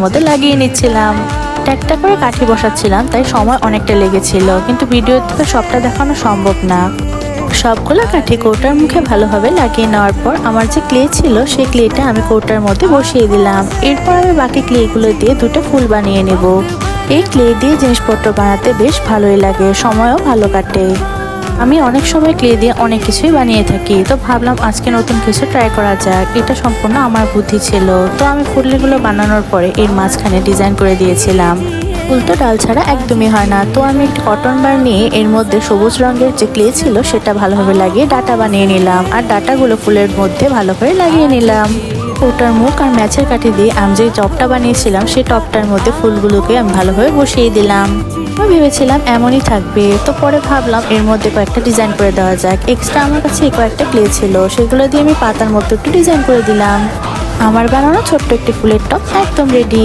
মধ্যে লাগিয়ে নিচ্ছিলাম। একটা করে কাঠি বসাচ্ছিলাম, তাই সময় অনেকটা লেগেছিল, কিন্তু ভিডিওতে সবটা দেখানো সম্ভব না। সবগুলো কাঠি কৌটার মুখে ভালোভাবে লাগিয়ে নেওয়ার পর আমার যে ক্লে ছিল সেই ক্লেটা আমি কৌটার মধ্যে বসিয়ে দিলাম। এরপর আমি বাকি ক্লেগুলো দিয়ে দুটো ফুল বানিয়ে নেব। এই ক্লে দিয়ে জিনিসপত্র বানাতে বেশ ভালোই লাগে, সময়ও ভালো কাটে। আমি অনেক সময় ক্লে দিয়ে অনেক কিছুই বানিয়ে থাকি, তো ভাবলাম আজকে নতুন কিছু ট্রাই করা যাক। এটা সম্পূর্ণ আমার বুদ্ধি ছিল। তো আমি ফুলগুলো বানানোর পরে এর মাঝখানে ডিজাইন করে দিয়েছিলাম। ফুল তো ডাল ছাড়া একদমই হয় না, তো আমি একটি কটন বার নিয়ে এর মধ্যে সবুজ রঙের যে ক্লে ছিল সেটা ভালোভাবে লাগিয়ে ডাটা বানিয়ে নিলাম, আর ডাটাগুলো ফুলের মধ্যে ভালোভাবে লাগিয়ে নিলাম। ওটার মুখ আর ম্যাচের কাঠি দিয়ে আমি যে টপটা বানিয়েছিলাম সেই টপটার মধ্যে ফুলগুলোকে আমি ভালোভাবে বসিয়ে দিলাম। আমি ভেবেছিলাম এমনই থাকবে, তো পরে ভাবলাম এর মধ্যে কয়েকটা ডিজাইন করে দেওয়া যাক। এক্সট্রা আমার কাছে কয়েকটা ক্লে ছিল, সেগুলো দিয়ে আমি পাতার মধ্যে একটু ডিজাইন করে দিলাম। আমার বানানো ছোট্ট একটি ফুলের টপ একদম রেডি।